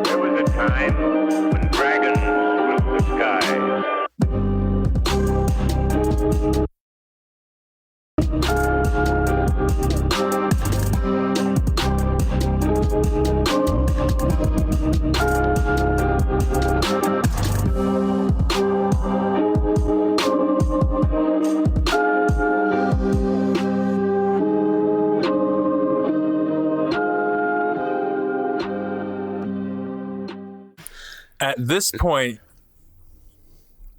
There was a time when dragons ruled the sky. At this point,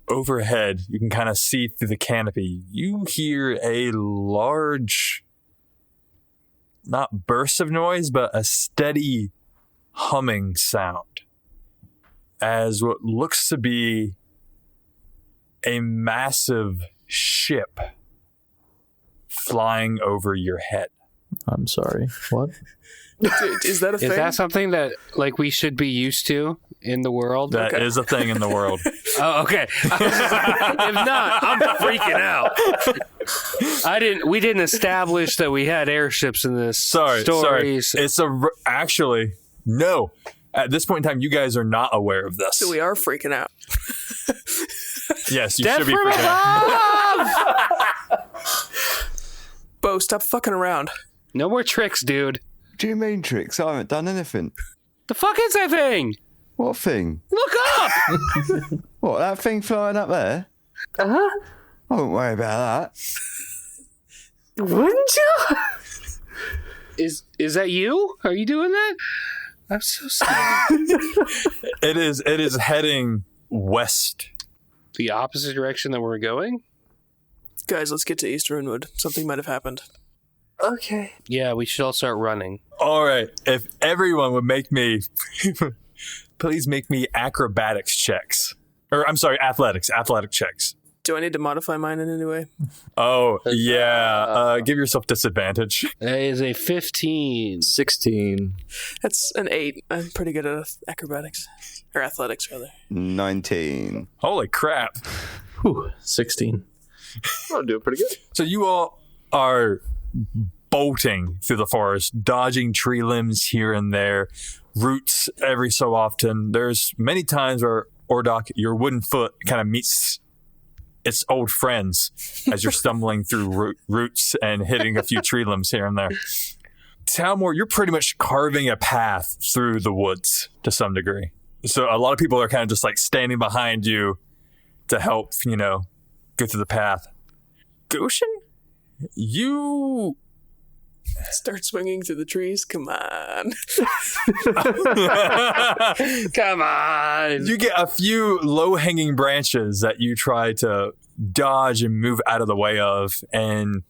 overhead, you can kind of see through the canopy. You hear a large, not burst of noise, but a steady humming sound as what looks to be a massive ship flying over your head. I'm sorry. What? Dude, is that a thing? Is that something that we should be used to in the world? That is a thing in the world. Oh, okay. If not, I'm freaking out. We didn't establish that we had airships in this story. Sorry. It's actually, no. At this point in time, you guys are not aware of this. So we are freaking out. Yes, you should be freaking out. Bo, stop fucking around. No more tricks, dude. Do you mean tricks? I haven't done anything. The fuck is that thing? What thing? Look up! What, that thing flying up there? Uh-huh. I won't worry about that. Wouldn't you? Is that you? Are you doing that? I'm so scared. It is heading west. The opposite direction that we're going? Guys, let's get to East Runewood. Something might have happened. Okay. Yeah, we should all start running. All right. If everyone would make me, please make me acrobatics checks. Or I'm sorry, athletic checks. Do I need to modify mine in any way? Oh, yeah. Give yourself disadvantage. That is a 15. 16. That's an 8. I'm pretty good at acrobatics. Or athletics, rather. 19. Holy crap. Whew, 16. I'm doing pretty good. So you all are bolting through the forest, dodging tree limbs here and there, roots every so often. There's many times where, Ordok, your wooden foot kind of meets its old friends as you're stumbling through roots and hitting a few tree limbs here and there. Talmor, you're pretty much carving a path through the woods to some degree. So a lot of people are kind of just like standing behind you to help, go through the path. Goshen, you Start swinging through the trees. Come on. Come on. You get a few low-hanging branches that you try to dodge and move out of the way of, and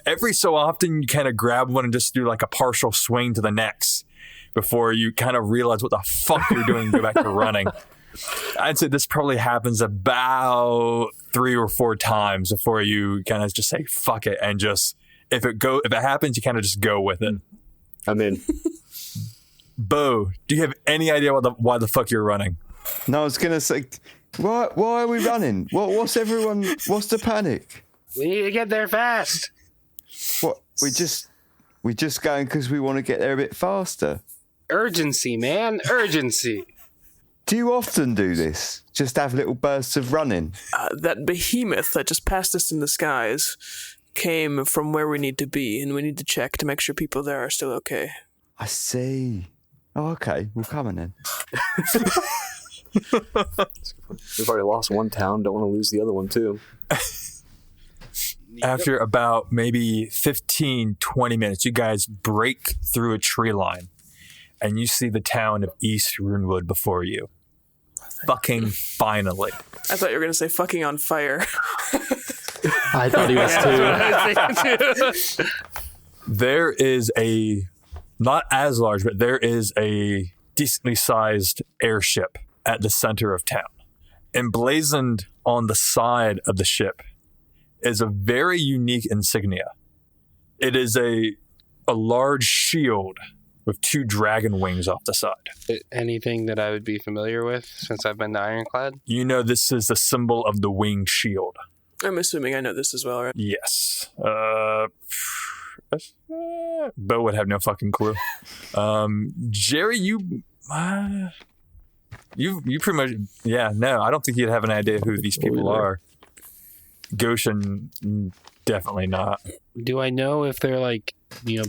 every so often you kind of grab one and just do like a partial swing to the next before you kind of realize what the fuck you're doing and go back to running. I'd say this probably happens about 3 or 4 times before you kind of just say fuck it and just if it happens, you kind of just go with it. I'm in. Bo, do you have any idea why the fuck you're running? No, I was gonna say, why are we running? What's the panic? We need to get there fast. What we just going because we want to get there a bit faster. Urgency, man, urgency. Do you often do this? Just have little bursts of running? That behemoth that just passed us in the skies came from where we need to be, and we need to check to make sure people there are still okay. I see. Oh, okay. We'll come in then. We've already lost one town. Don't want to lose the other one, too. After about maybe 15, 20 minutes, you guys break through a tree line, and you see the town of East Runewood before you. Fucking finally. I thought you were going to say fucking on fire. I thought he was too. There is not as large, but there is a decently sized airship at the center of town. Emblazoned on the side of the ship is a very unique insignia. It is a large shield with 2 dragon wings off the side. Anything that I would be familiar with since I've been to Ironclad? You know this is the symbol of the winged shield. I'm assuming I know this as well, right? Yes. Bo would have no fucking clue. Jerry, you You pretty much, no, I don't think you'd have an idea who these people are. Goshen, definitely not. Do I know if they're like,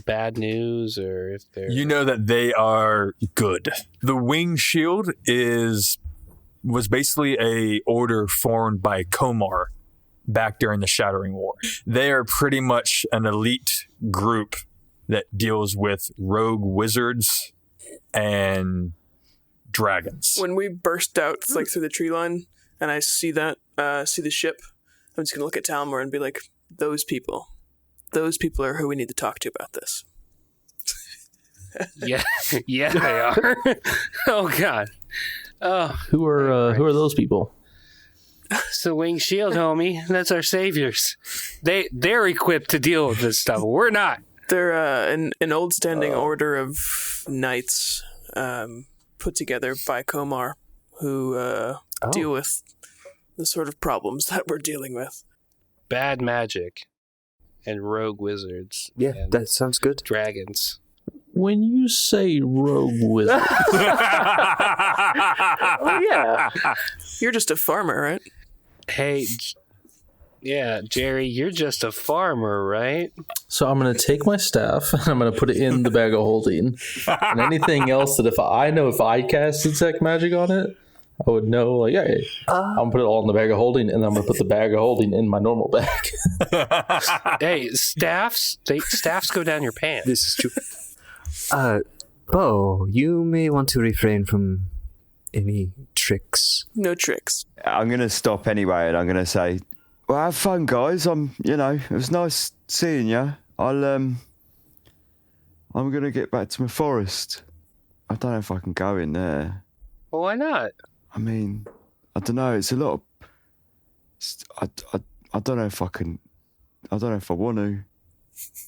bad news or if they're... You know that they are good. The winged shield was basically a order formed by Komar back during the Shattering War. They are pretty much an elite group that deals with rogue wizards and dragons. When we burst out through the tree line and I see the ship, I'm just gonna look at Talmor and be like, those people are who we need to talk to about this. Yeah, they are. Oh God. Oh, Who are those people? it's the Winged Shield, homie. That's our saviors. They're equipped to deal with this stuff. We're not. They're an old standing order of knights put together by Komar who deal with the sort of problems that we're dealing with. Bad magic and rogue wizards. Yeah, and that sounds good. dragons. When you say rogue wizard, Yeah. You're just a farmer, right? Hey, Jerry, you're just a farmer, right? so I'm going to take my staff and I'm going to put it in the bag of holding. And anything else that if I cast detect magic on it, I would know, like, hey, I'm going to put it all in the bag of holding and I'm going to put the bag of holding in my normal bag. Hey, staffs go down your pants. This is true. Bo, you may want to refrain from any tricks. No tricks. I'm going to stop anyway, and I'm going to say, well, have fun, guys. It was nice seeing you. I'm going to get back to my forest. I don't know if I can go in there. Well, why not? I mean, I don't know. It's a lot of... I don't know if I can... I don't know if I want to.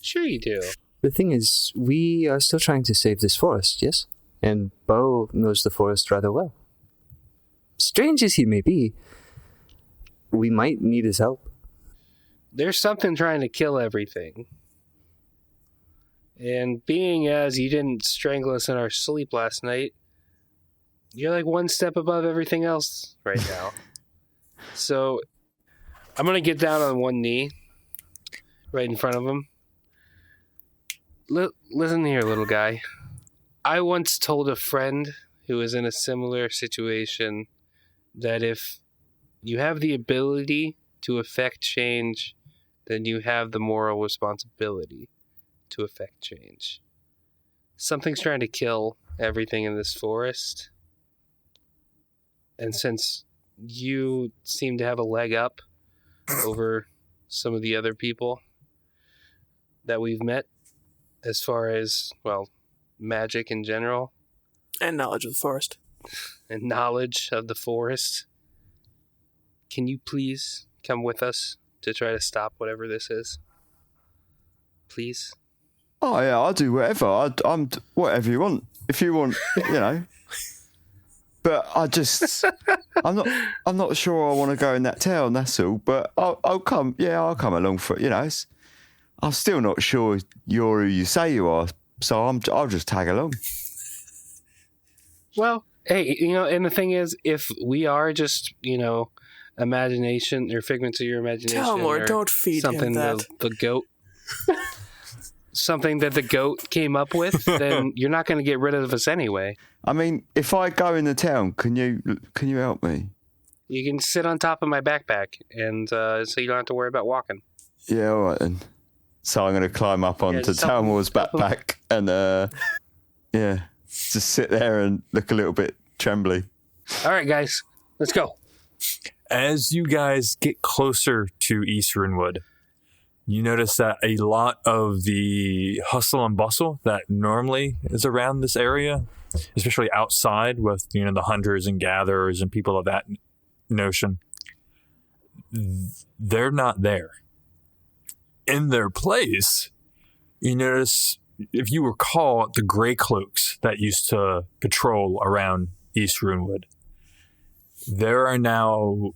Sure you do. The thing is, we are still trying to save this forest, yes? And Bo knows the forest rather well. Strange as he may be, we might need his help. There's something trying to kill everything. And being as you didn't strangle us in our sleep last night, you're like one step above everything else right now. So I'm going to get down on one knee right in front of him. Listen here, little guy. I once told a friend who was in a similar situation that if you have the ability to affect change, then you have the moral responsibility to affect change. Something's trying to kill everything in this forest. And since you seem to have a leg up over some of the other people that we've met, as far as, well, magic in general. And knowledge of the forest. And knowledge of the forest. Can you please come with us to try to stop whatever this is? Please? Oh, yeah, I'll do whatever. I'm whatever you want. If you want, But I'm not sure I want to go in that town, that's all. But I'll come along for it, I'm still not sure you're who you say you are, so I'll just tag along. Well, hey, and the thing is, if we are just, imagination or figments of your imagination, Talmor, or don't feed something him that. the goat, something that the goat came up with, then you're not going to get rid of us anyway. I mean, if I go in the town, can you help me? You can sit on top of my backpack, and so you don't have to worry about walking. Yeah, all right then. So I'm going to climb up onto just Talmor's backpack and, just sit there and look a little bit trembly. All right, guys, let's go. As you guys get closer to East Runewood, you notice that a lot of the hustle and bustle that normally is around this area, especially outside with the hunters and gatherers and people of that notion, they're not there. In their place, you notice, if you recall, the gray cloaks that used to patrol around East Runewood, there are now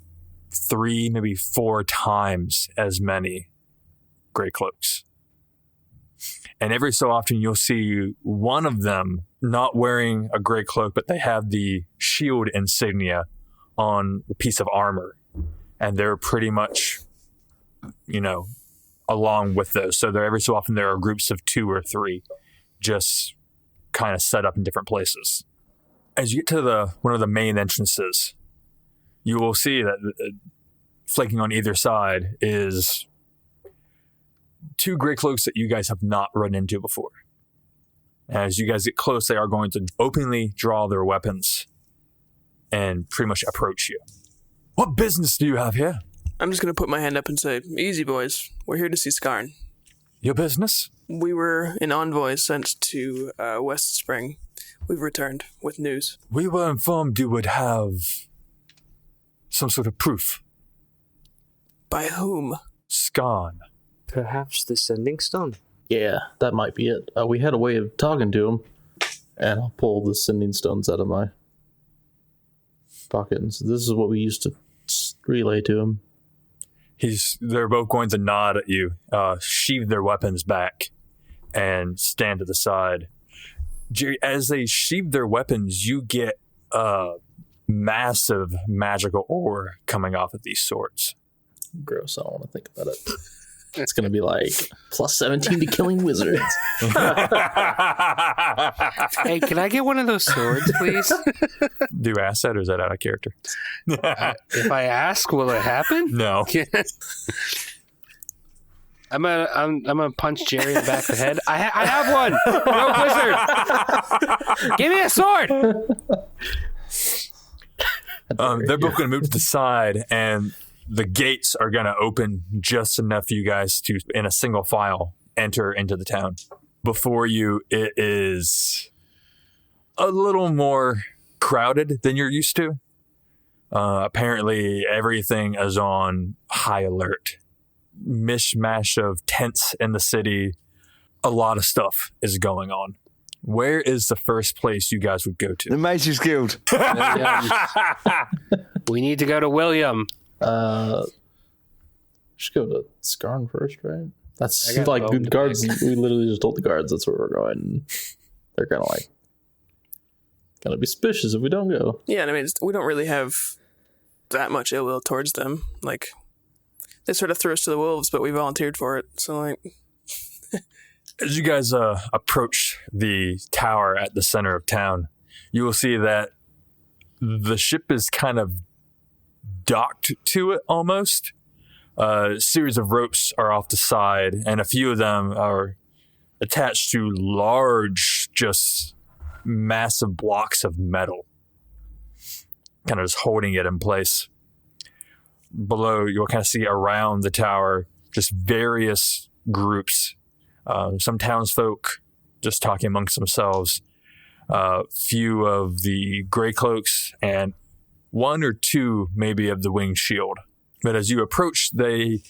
3, maybe 4 times as many gray cloaks. And every so often you'll see one of them not wearing a gray cloak, but they have the shield insignia on a piece of armor. And they're pretty much, along with those. So every so often there are groups of 2 or 3 just kind of set up in different places. As you get to one of the main entrances, you will see that flanking on either side is 2 gray cloaks that you guys have not run into before. As you guys get close, they are going to openly draw their weapons and pretty much approach you. What business do you have here? I'm just going to put my hand up and say, easy, boys. We're here to see Skarn. Your business? We were an envoy sent to West Spring. We've returned with news. We were informed you would have some sort of proof. By whom? Skarn. Perhaps the Sending Stone? Yeah, that might be it. We had a way of talking to him, and I'll pull the sending stones out of my pocket. So this is what we used to relay to him. They're both going to nod at you, sheathe their weapons back, and stand to the side. Jerry, as they sheathe their weapons, you get a massive magical ore coming off of these swords. Gross, I don't want to think about it. It's going to be like plus 17 to killing wizards. Hey, can I get one of those swords, please? Do you ask that, or is that out of character? If I ask, will it happen? No. I'm gonna punch Jerry in the back of the head. I have one. Rogue wizard. Give me a sword. They're both going to move to the side, and the gates are going to open just enough for you guys to, in a single file, enter into the town. Before you, it is a little more crowded than you're used to. Apparently, everything is on high alert. Mishmash of tents in the city. A lot of stuff is going on. Where is the first place you guys would go to? The Mages Guild. We need to go to William. Should go to Skarn first, right? That's I got like bone the to guards. pick. We literally just told the guards that's where we're going. They're kind of like gonna be suspicious if we don't go. Yeah, and I mean, we don't really have that much ill will towards them. Like, they sort of threw us to the wolves, but we volunteered for it. So, like, As you guys approach the tower at the center of town, you will see that the ship is kind of docked to it almost. A series of ropes are off the side, and a few of them are attached to large, just massive blocks of metal, kind of just holding it in place. Below, you'll kind of see around the tower just various groups. Some townsfolk just talking amongst themselves. Few of the gray cloaks, and 1 or 2 maybe of the winged shield. But as you approach, they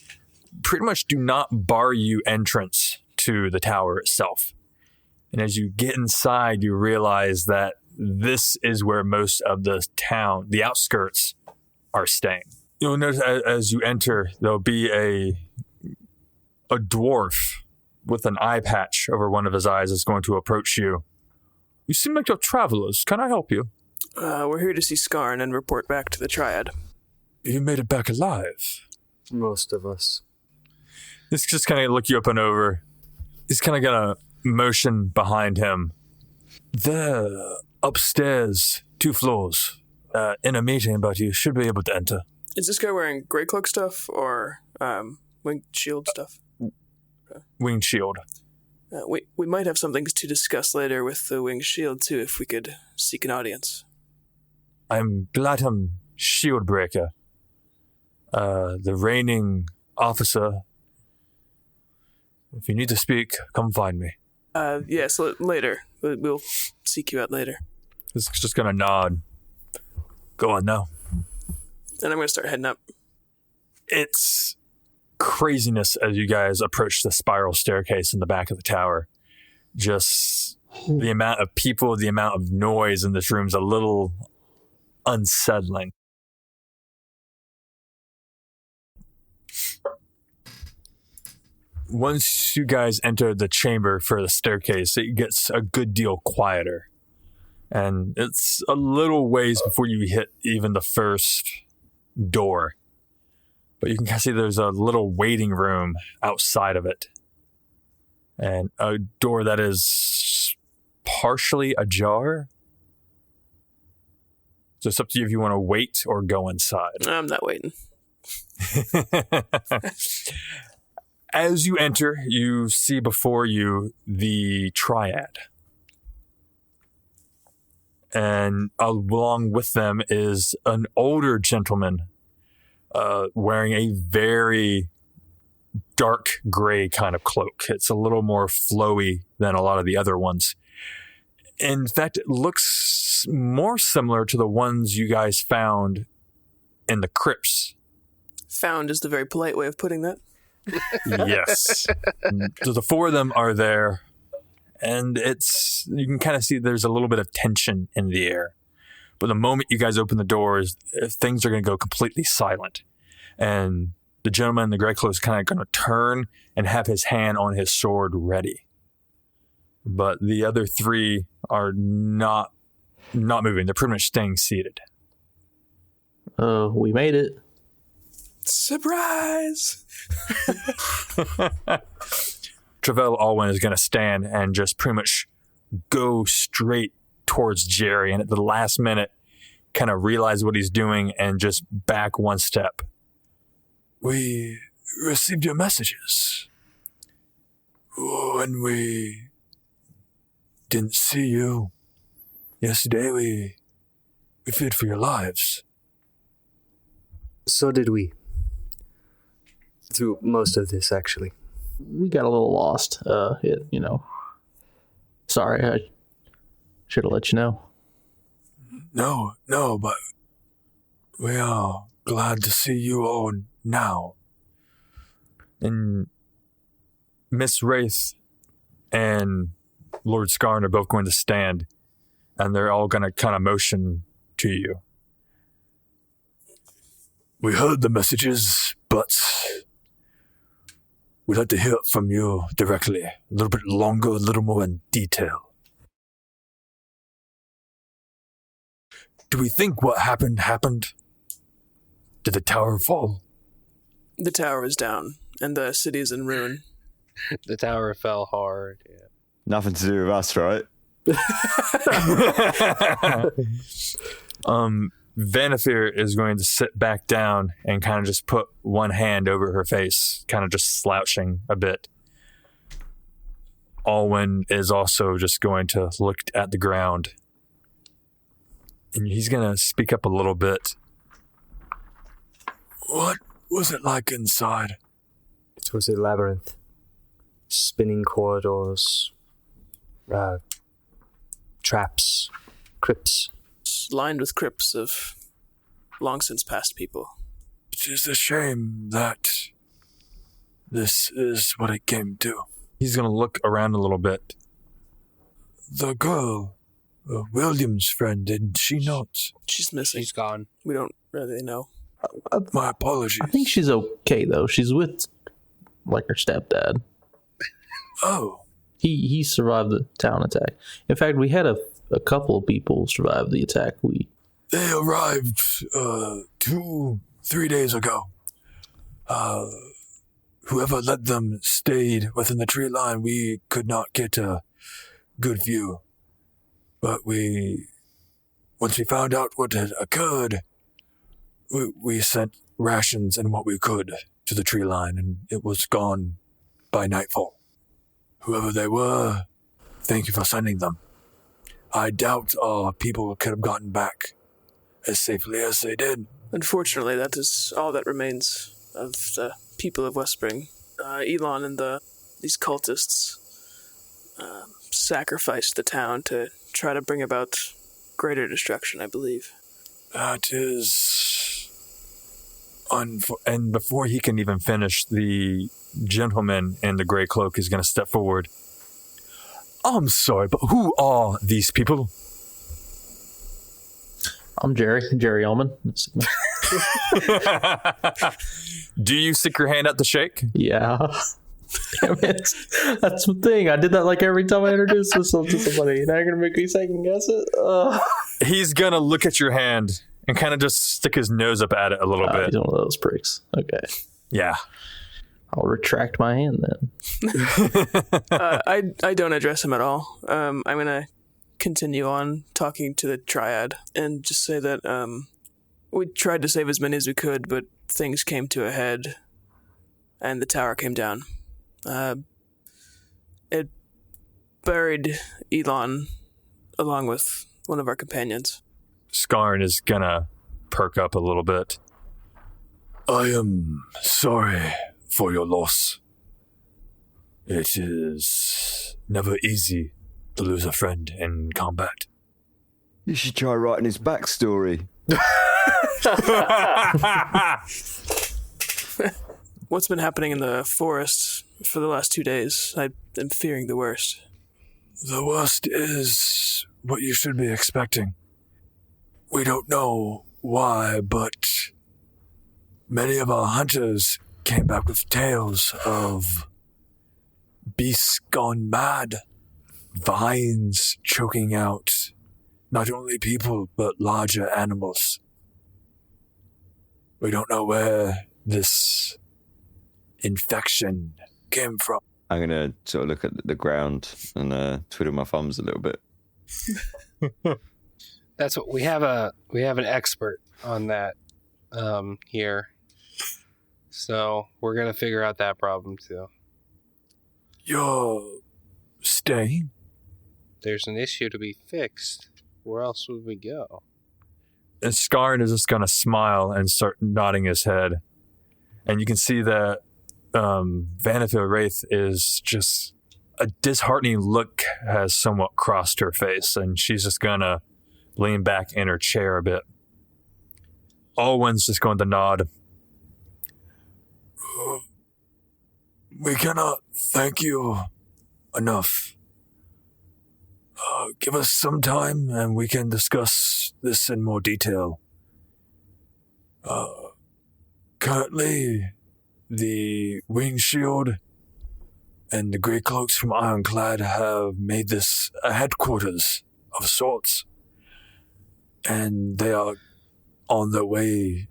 pretty much do not bar you entrance to the tower itself. And as you get inside, you realize that this is where most of the town, the outskirts, are staying. You'll notice as you enter, there'll be a dwarf with an eye patch over one of his eyes is going to approach you. You seem like you're travelers. Can I help you? we're here to see Skarn and report back to the Triad. You made it back alive. Most of us. He's just kind of look you up and over. He's kind of gonna motion behind him. There, upstairs, 2 floors. In a meeting, but you should be able to enter. Is this guy wearing Grey Cloak stuff or winged shield stuff? Winged shield. We might have something to discuss later with the winged shield too, if we could seek an audience. I'm Glatum Shieldbreaker. The reigning officer. If you need to speak, come find me. Yes, later. We'll seek you out later. He's just gonna nod. Go on now. And I'm gonna start heading up. It's craziness as you guys approach the spiral staircase in the back of the tower. Just the amount of people, the amount of noise in this room is a little unsettling. Once you guys enter the chamber for the staircase, it gets a good deal quieter. And it's a little ways before you hit even the first door. But you can kind of see there's a little waiting room outside of it. And a door that is partially ajar. So it's up to you if you want to wait or go inside. I'm not waiting. As you enter, you see before you the triad. And along with them is an older gentleman wearing a very dark gray kind of cloak. It's a little more flowy than a lot of the other ones. In fact, it looks more similar to the ones you guys found in the crypts. Found is the very polite way of putting that. Yes. So the four of them are there, and you can kind of see there's a little bit of tension in the air. But the moment you guys open the doors, things are going to go completely silent. And the gentleman in the gray clothes is kind of going to turn and have his hand on his sword ready. But the other three are not moving. They're pretty much staying seated. We made it. Surprise! Travell Alwyn is going to stand and just pretty much go straight towards Jerry, and at the last minute kind of realize what he's doing and just back one step. We received your messages. When we didn't see you yesterday, we feared for your lives. So did we. Through most of this, actually. We got a little lost. Sorry, I should have let you know. No, but we are glad to see you all now. And Miss Wraith and Lord Scarn are both going to stand, and they're all going to kind of motion to you. We heard the messages, but we'd like to hear it from you directly. A little bit longer, a little more in detail. Do we think what happened? Did the tower fall? The tower is down, and the city is in ruin. The tower fell hard. Yeah. Nothing to do with us, right? Vanifir is going to sit back down and kind of just put one hand over her face, kind of just slouching a bit. Alwyn is also just going to look at the ground. And he's going to speak up a little bit. What was it like inside? It was a labyrinth. Spinning corridors, traps, crypts. Lined with crypts of long since past people. It is a shame that this is what it came to. He's going to look around a little bit. The girl, William's friend, did she not? She's missing. She's gone. We don't really know. My apologies. I think she's okay, though. She's with, her stepdad. Oh. He survived the town attack. In fact, we had a couple of people survive the attack. They arrived 2-3 days ago. Whoever led them stayed within the tree line. We could not get a good view. But once we found out what had occurred, we sent rations and what we could to the tree line, and it was gone by nightfall. Whoever they were, thank you for sending them. I doubt our people could have gotten back as safely as they did. Unfortunately, that is all that remains of the people of Westspring. Elon and these cultists sacrificed the town to try to bring about greater destruction, I believe. That is... And before he can even finish, the gentleman in the gray cloak is going to step forward. I'm sorry, but who are these people? I'm Jerry Ullman. Do you stick your hand out to shake? Yeah. Damn it. That's the thing. I did that like every time I introduced myself to somebody. Now you're going to make me second guess it? Ugh. He's going to look at your hand and kind of just stick his nose up at it a little bit. He's one of those pricks. Okay. Yeah. I'll retract my hand then. I don't address him at all. I'm going to continue on talking to the Triad and just say that we tried to save as many as we could, but things came to a head and the tower came down. It buried Elon along with one of our companions. Skarn is going to perk up a little bit. I am sorry for your loss. It is never easy to lose a friend in combat. You should try writing his backstory. What's been happening in the forest for the last 2 days? I am fearing the worst. The worst is what you should be expecting. We don't know why, but many of our hunters came back with tales of beasts gone mad, vines choking out not only people but larger animals. We don't know where this infection came from. I'm going to sort of look at the ground and twiddle my thumbs a little bit. That's what we have. We have an expert on that here, so we're gonna figure out that problem too. You're staying? There's an issue to be fixed. Where else would we go? And Skarn is just going to smile and start nodding his head. And you can see that Vanithil Wraith is just... a disheartening look has somewhat crossed her face, and she's just going to lean back in her chair a bit. Alwyn's just going to nod. We cannot thank you enough. Give us some time and we can discuss this in more detail. Currently, the Windshield and the Grey Cloaks from Ironclad have made this a headquarters of sorts. And they are on their way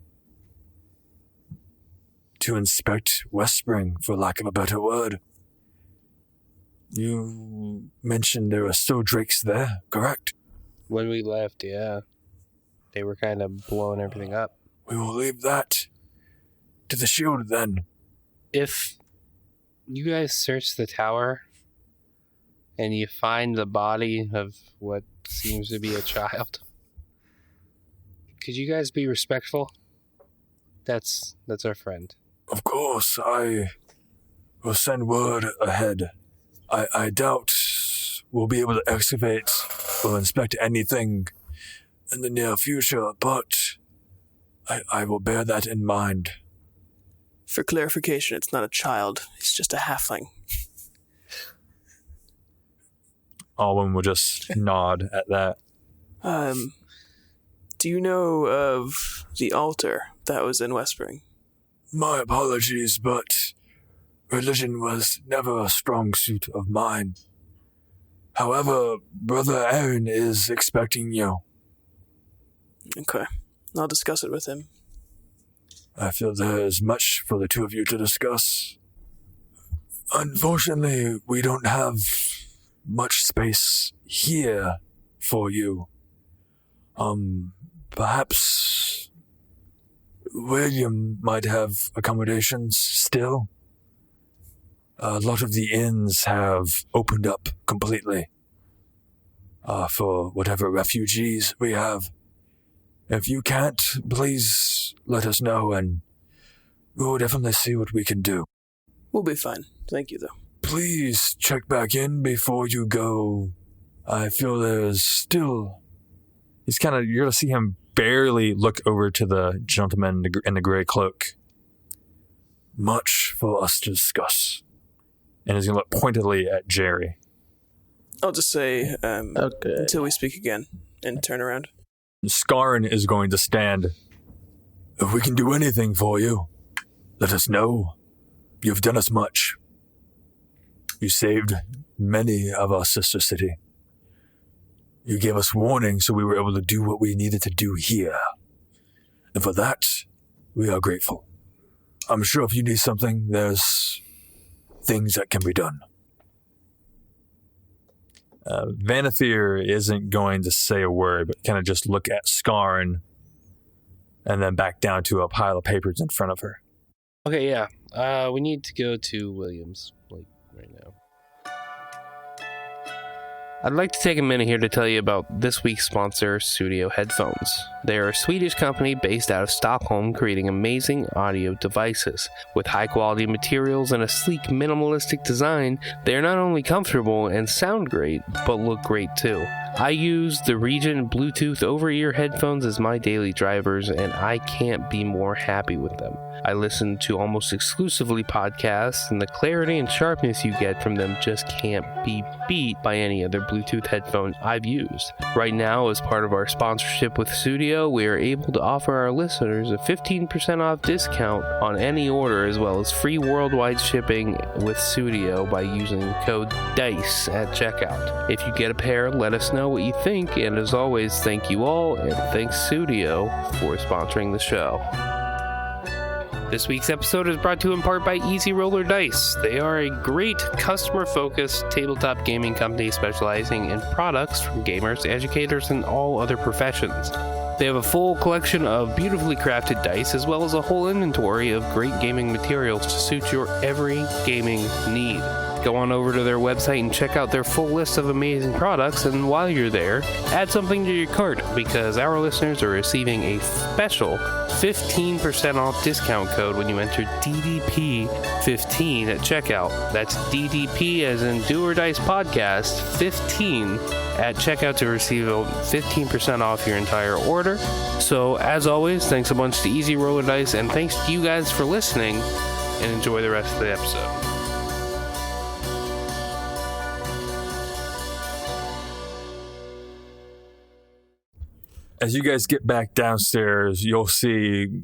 to inspect Westspring, for lack of a better word. You mentioned there are still drakes there, correct? When we left, yeah. They were kind of blowing everything up. We will leave that to the shield then. If you guys search the tower and you find the body of what seems to be a child, could you guys be respectful? That's our friend. Of course, I will send word ahead. I doubt we'll be able to excavate or inspect anything in the near future, but I will bear that in mind. For clarification, it's not a child. It's just a halfling. Alwyn will just nod at that. Do you know of the altar that was in Westspring? My apologies, but religion was never a strong suit of mine. However, Brother Aaron is expecting you. Okay. I'll discuss it with him. I feel there is much for the two of you to discuss. Unfortunately, we don't have much space here for you. Perhaps William might have accommodations still. A lot of the inns have opened up completely for whatever refugees we have. If you can't, please let us know and we'll definitely see what we can do. We'll be fine. Thank you, though. Please check back in before you go. I feel there's still... you're going to see him barely look over to the gentleman in the gray cloak. Much for us to discuss. And he's going to look pointedly at Jerry. I'll just say, Okay. until we speak again, and turn around. Skarn is going to stand. If we can do anything for you, let us know. You've done us much. You saved many of our sister city. You gave us warning so we were able to do what we needed to do here. And for that, we are grateful. I'm sure if you need something, there's things that can be done. Vanafir isn't going to say a word, but kind of just look at Skarn and then back down to a pile of papers in front of her. Okay, yeah. We need to go to Williams, like, right now. I'd like to take a minute here to tell you about this week's sponsor, Studio Headphones. They are a Swedish company based out of Stockholm creating amazing audio devices. With high-quality materials and a sleek, minimalistic design, they are not only comfortable and sound great, but look great too. I use the Regent Bluetooth over-ear headphones as my daily drivers, and I can't be more happy with them. I listen to almost exclusively podcasts, and the clarity and sharpness you get from them just can't be beat by any other Bluetooth headphone I've used. Right now, as part of our sponsorship with Studio, we are able to offer our listeners a 15% off discount on any order, as well as free worldwide shipping with Studio by using the code DICE at checkout. If you get a pair, let us know what you think, and as always, thank you all, and thanks Studio for sponsoring the show. This week's episode is brought to you in part by Easy Roller Dice. They are a great customer-focused tabletop gaming company specializing in products from gamers, educators, and all other professions. They have a full collection of beautifully crafted dice, as well as a whole inventory of great gaming materials to suit your every gaming need. Go on over to their website and check out their full list of amazing products, and while you're there, add something to your cart, because our listeners are receiving a special 15% off discount code when you enter DDP15 at checkout. That's DDP as in Do or Dice Podcast 15 at checkout to receive a 15% off your entire order. So, as always, thanks a bunch to Easy Roller Dice, and thanks to you guys for listening, and enjoy the rest of the episode. As you guys get back downstairs, you'll see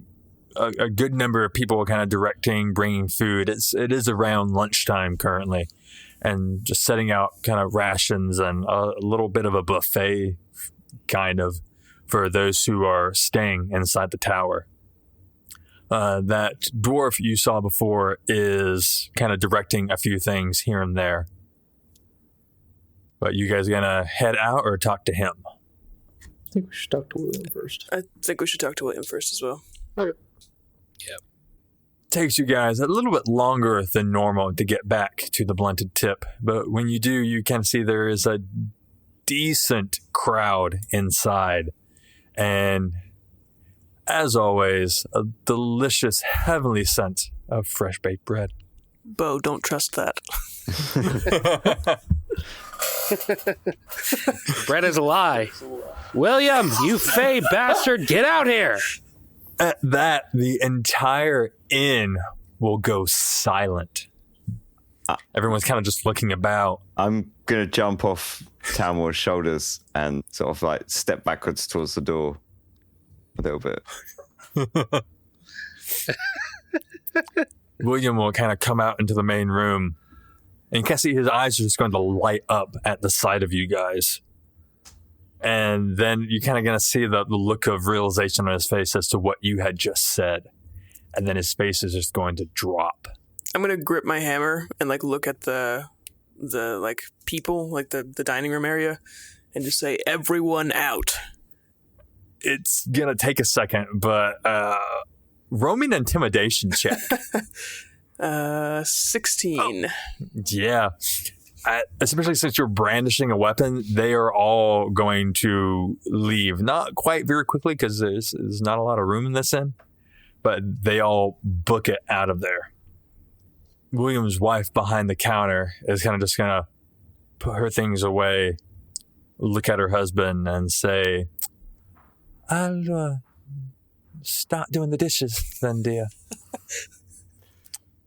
a good number of people kind of directing, bringing food. It is around lunchtime currently, and just setting out kind of rations and a little bit of a buffet kind of for those who are staying inside the tower. That dwarf you saw before is kind of directing a few things here and there. But you guys gonna head out or talk to him? I think we should talk to William first. I think we should talk to William first as well. Okay. Yep. Takes you guys a little bit longer than normal to get back to the Blunted Tip, but when you do, you can see there is a decent crowd inside, and as always, a delicious, heavenly scent of fresh baked bread. Bo, don't trust that. Bread is a lie. William, you fey bastard, get out here! At that, the entire inn will go silent. Everyone's kind of just looking about. I'm going to jump off Tamwor's shoulders and sort of like step backwards towards the door a little bit. William will kind of come out into the main room, and you can see his eyes are just going to light up at the sight of you guys. And then you're kind of going to see the look of realization on his face as to what you had just said. And then his face is just going to drop. I'm going to grip my hammer and like look at the like people, like the dining room area, and just say, everyone out. It's going to take a second, but roll me an intimidation check. 16. Yeah. Especially since you're brandishing a weapon, they are all going to leave. Not quite very quickly, because there's not a lot of room in this inn, but they all book it out of there. William's wife behind the counter is kind of just going to put her things away, look at her husband, and say, I'll start doing the dishes then, dear.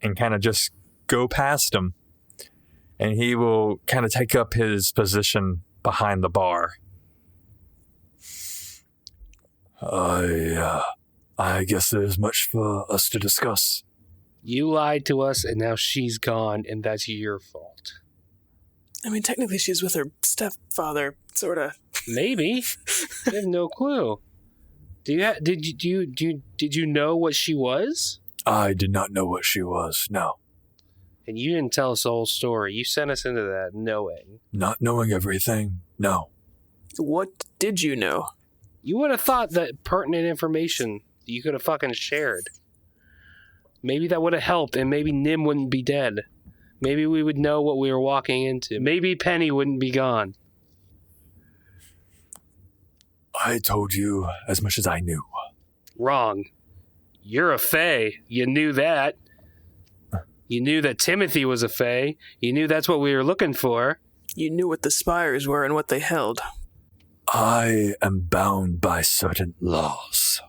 And kind of just go past him. And he will kind of take up his position behind the bar. I guess there's much for us to discuss. You lied to us, and now she's gone, and that's your fault. I mean, technically she's with her stepfather, sort of. Maybe. I have no clue. Did you know what she was? I did not know what she was, no. And you didn't tell us the whole story. You sent us into that knowing. Not knowing everything, no. What did you know? You would have thought that pertinent information you could have fucking shared. Maybe that would have helped, and maybe Nim wouldn't be dead. Maybe we would know what we were walking into. Maybe Penny wouldn't be gone. I told you as much as I knew. Wrong. You're a Fae. You knew that. You knew that Timothy was a Fae. You knew that's what we were looking for. You knew what the spires were and what they held. I am bound by certain laws.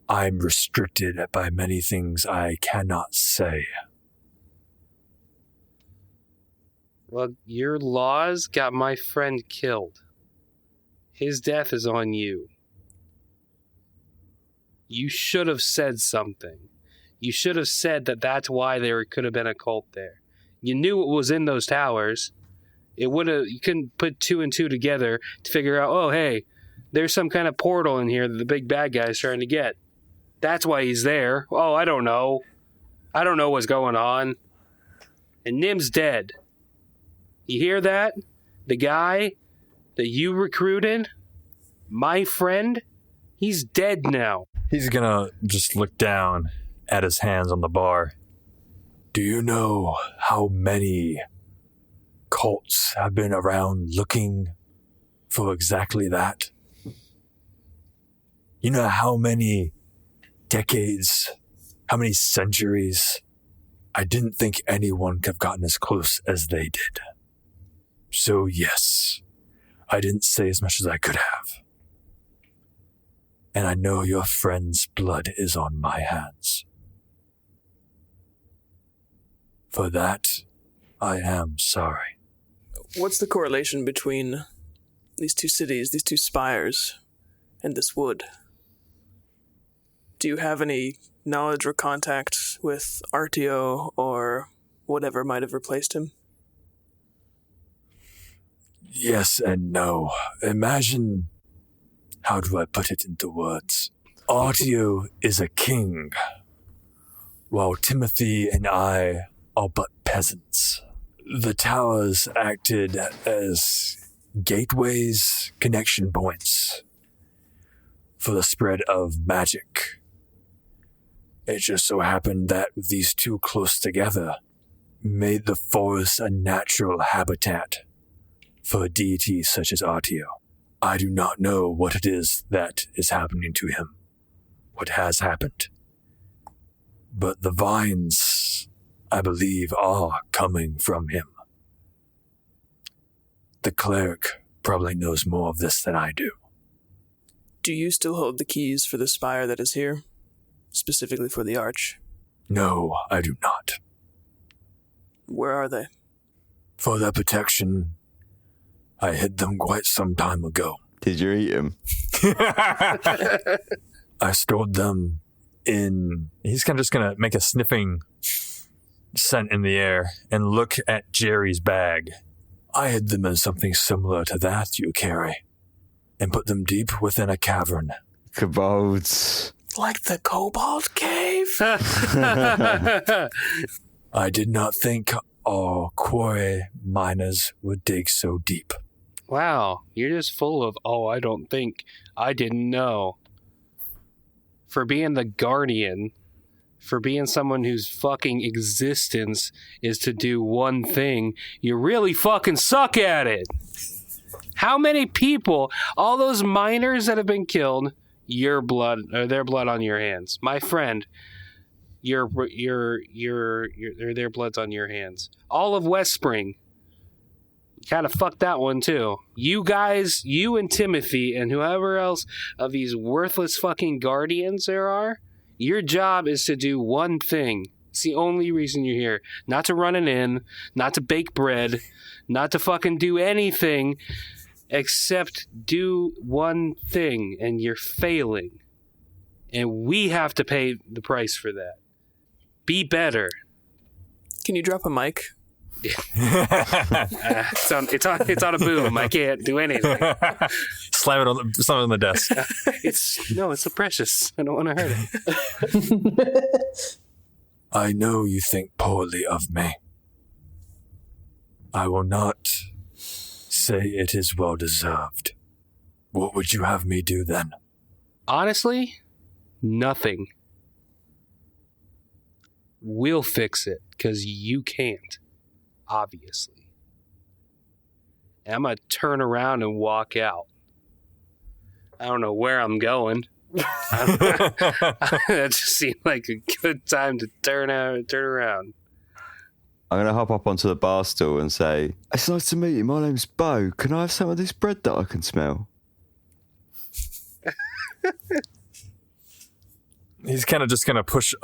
I'm restricted by many things I cannot say. Well, your laws got my friend killed. His death is on you. You should have said something. You should have said that that's why there could have been a cult there. You knew what was in those towers. You couldn't put two and two together to figure out, oh, hey, there's some kind of portal in here that the big bad guy's trying to get. That's why he's there. Oh, I don't know. I don't know what's going on. And Nim's dead. You hear that? The guy that you recruited, my friend, he's dead now. He's gonna just look down at his hands on the bar. Do you know how many cults have been around looking for exactly that? You know how many decades, how many centuries? I didn't think anyone could have gotten as close as they did. So yes, I didn't say as much as I could have. And I know your friend's blood is on my hands. For that, I am sorry. What's the correlation between these two cities, these two spires, and this wood? Do you have any knowledge or contact with Artio or whatever might have replaced him? Yes and no. Imagine, how do I put it into words? Artio is a king, while Timothy and I are but peasants. The towers acted as gateways, connection points for the spread of magic. It just so happened that these two close together made the forest a natural habitat for deities such as Artio. I do not know what it is that is happening to him, what has happened. But the vines, I believe, are coming from him. The cleric probably knows more of this than I do. Do you still hold the keys for the spire that is here? Specifically for the arch? No, I do not. Where are they? For their protection, I hid them quite some time ago. Did you eat him? I stored them in... He's kind of just going to make a sniffing scent in the air and look at Jerry's bag. I hid them in something similar to that you carry and put them deep within a cavern. Kobolds. Like the Kobold Cave? I did not think our quarry miners would dig so deep. Wow, you're just full of, oh, I don't think, I didn't know. For being the guardian, for being someone whose fucking existence is to do one thing, you really fucking suck at it. How many people, all those miners that have been killed, your blood, or their blood on your hands. My friend, their blood's on your hands. All of West Spring. Kind of fucked that one too. You guys, you and Timothy and whoever else of these worthless fucking guardians there are, your job is to do one thing. It's the only reason you're here. Not to run an inn, not to bake bread, not to fucking do anything except do one thing, and you're failing. And we have to pay the price for that. Be better. Can you drop a mic It's on a boom. I can't do anything. Slam it on the desk. It's a precious. I don't want to hurt it. I know you think poorly of me. I will not say it is well deserved. What would you have me do then? Honestly, nothing. We'll fix it, because you can't, obviously. And I'm going to turn around and walk out. I don't know where I'm going. That just seemed like a good time to turn around. I'm going to hop up onto the bar stool and say, it's nice to meet you. My name's Bo. Can I have some of this bread that I can smell? He's kind of just going to push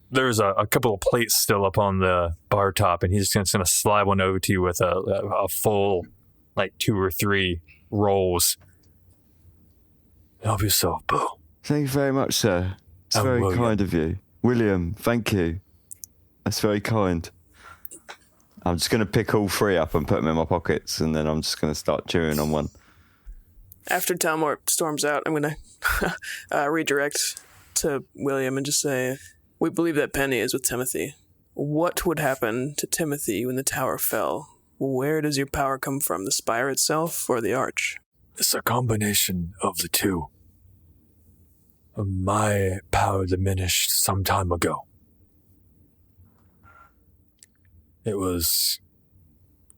there's a couple of plates still up on the bar top, and he's just going to slide one over to you with a full, 2 or 3 rolls. Help yourself, Bo. Thank you very much, sir. It's very kind of you. William, thank you. That's very kind. I'm just going to pick all 3 up and put them in my pockets, and then I'm just going to start chewing on one. After Talmor storms out, I'm going to redirect to William and just say, we believe that Penny is with Timothy. What would happen to Timothy when the tower fell? Where does your power come from, the spire itself or the arch? It's a combination of the two. My power diminished some time ago. It was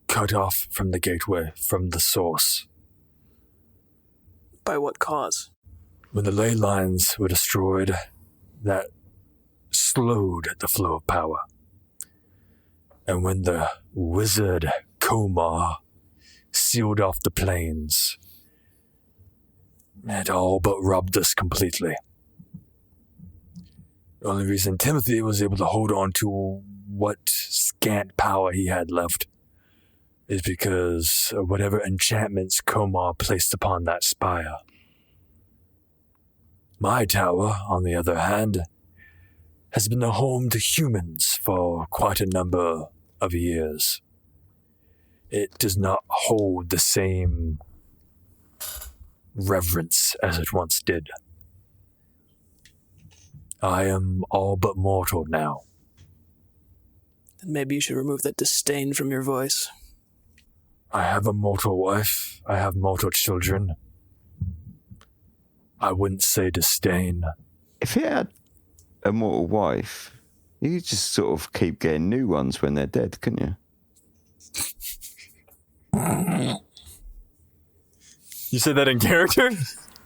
cut off from the gateway, from the source. By what cause? When the ley lines were destroyed, that slowed the flow of power. And when the wizard Komar sealed off the plains, it all but robbed us completely. The only reason Timothy was able to hold on to what scant power he had left is because of whatever enchantments Komar placed upon that spire. My tower, on the other hand, has been a home to humans for quite a number of years. It does not hold the same reverence as it once did. I am all but mortal now. Then maybe you should remove that disdain from your voice. I have a mortal wife. I have mortal children. I wouldn't say disdain. If you had a mortal wife, you could just sort of keep getting new ones when they're dead, couldn't you? You said that in character?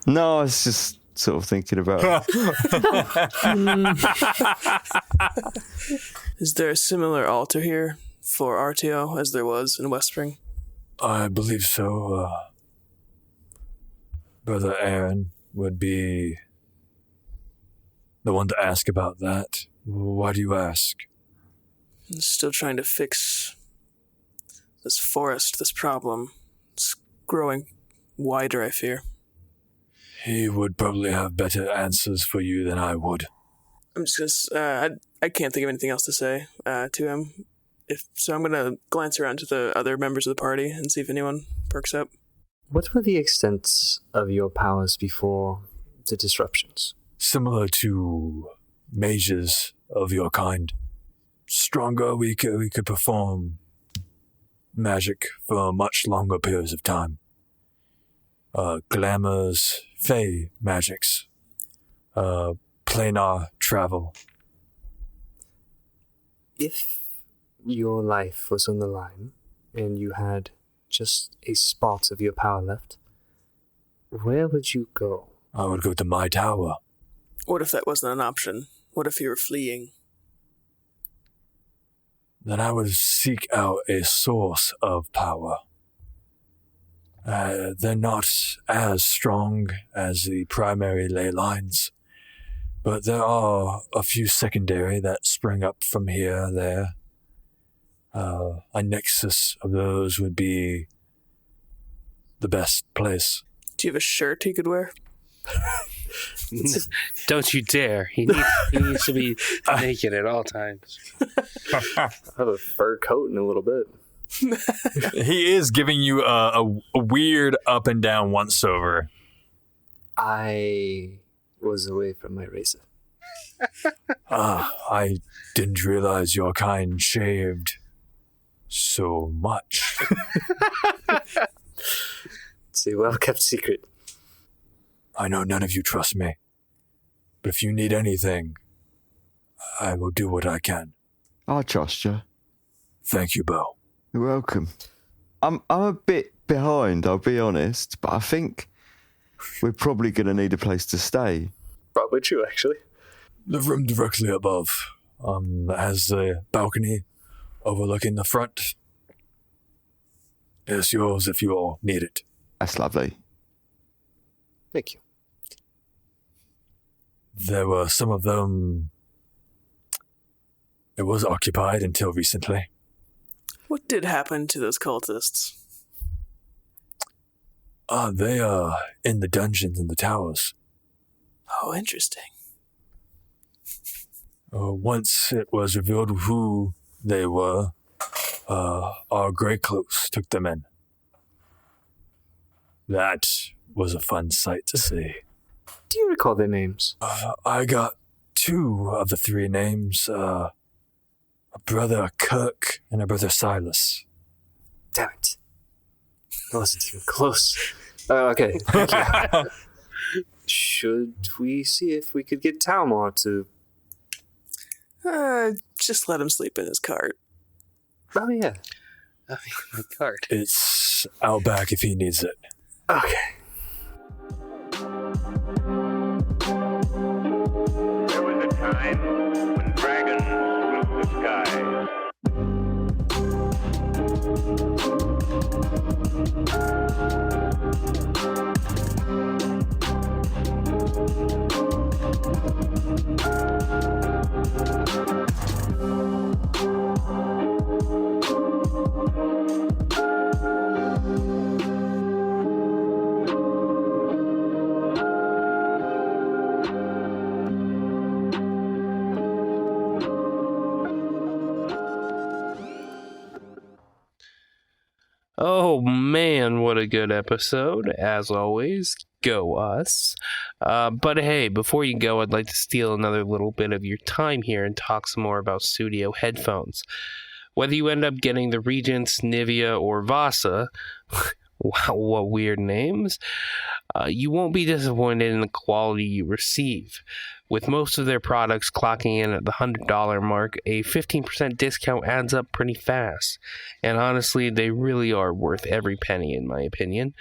No, I was just sort of thinking about it. Is there a similar altar here for RTO as there was in Westspring? I believe so. Brother Aaron would be the one to ask about that. Why do you ask? I'm still trying to fix this forest, this problem. It's growing wider, I fear. He would probably have better answers for you than I would. I'm just gonna, I can't think of anything else to say to him. So I'm gonna glance around to the other members of the party and see if anyone perks up. What were the extents of your powers before the disruptions? Similar to mages of your kind. Stronger, we could perform magic for much longer periods of time. Glamours, fey magics, planar travel. If your life was on the line and you had just a spot of your power left, where would you go? I would go to my tower. What if that wasn't an option? What if you were fleeing? Then I would seek out a source of power. They're not as strong as the primary ley lines, but there are a few secondary that spring up from here, there. A nexus of those would be the best place. Do you have a shirt he could wear? Don't you dare. He needs to be naked at all times. I have a fur coat in a little bit. He is giving you a weird up and down once over. I was away from my razor. I didn't realize your kind shaved so much. It's a well-kept secret. I know none of you trust me, but if you need anything, I will do what I can. I trust you. Thank you, Bo. You're welcome. I'm a bit behind, I'll be honest, but I think we're probably going to need a place to stay. Probably true, actually. The room directly above has a balcony overlooking the front. It's yours if you all need it. That's lovely. Thank you. There were some of them. It was occupied until recently. What did happen to those cultists? They are in the dungeons and the towers. Oh, interesting. Once it was revealed who they were, our Grey Cloaks took them in. That was a fun sight to see. Do you recall their names? I got 2 of the 3 names, a brother Kirk and a brother Silas. Damn it. I wasn't even close. Okay, thank you. Should we see if we could get Talmor to... Just let him sleep in his cart. Oh, yeah. My card. It's out back if he needs it. Okay. There was a time when dragons ruled the sky. Oh man, what a good episode. As always, go us. But hey, before you go, I'd like to steal another little bit of your time here and talk some more about studio headphones. Whether you end up getting the Regents, Nivea, or Vasa, wow, what weird names, you won't be disappointed in the quality you receive. With most of their products clocking in at the $100 mark, a 15% discount adds up pretty fast. And honestly, they really are worth every penny in my opinion.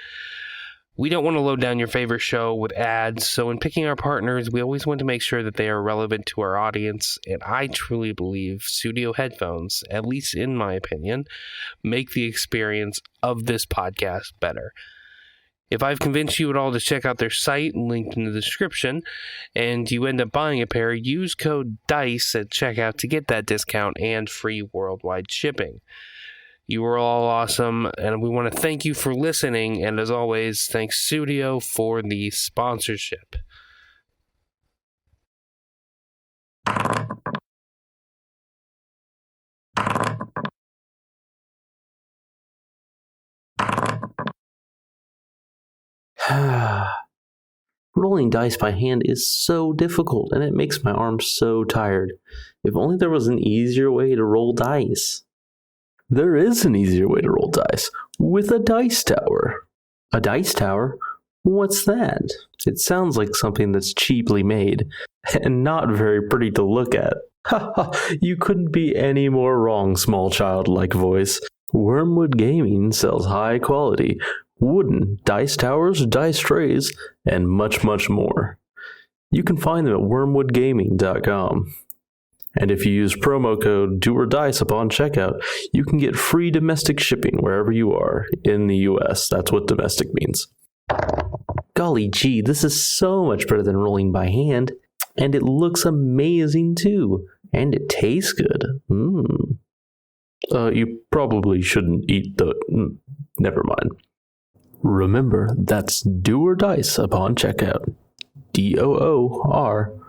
We don't want to load down your favorite show with ads, so in picking our partners, we always want to make sure that they are relevant to our audience, and I truly believe studio headphones, at least in my opinion, make the experience of this podcast better. If I've convinced you at all to check out their site, linked in the description, and you end up buying a pair, use code DICE at checkout to get that discount and free worldwide shipping. You are all awesome, and we want to thank you for listening, and as always, thanks Studio for the sponsorship. Rolling dice by hand is so difficult, and it makes my arms so tired. If only there was an easier way to roll dice. There is an easier way to roll dice, with a dice tower. A dice tower? What's that? It sounds like something that's cheaply made, and not very pretty to look at. Ha ha, you couldn't be any more wrong, small child-like voice. Wormwood Gaming sells high quality wooden dice towers, dice trays, and much, much more. You can find them at wormwoodgaming.com. And if you use promo code DOORDICE upon checkout, you can get free domestic shipping wherever you are in the US. That's what domestic means. Golly gee, this is so much better than rolling by hand. And it looks amazing too. And it tastes good. You probably shouldn't eat the... Never mind. Remember, that's do or dice upon checkout. DOORDICE.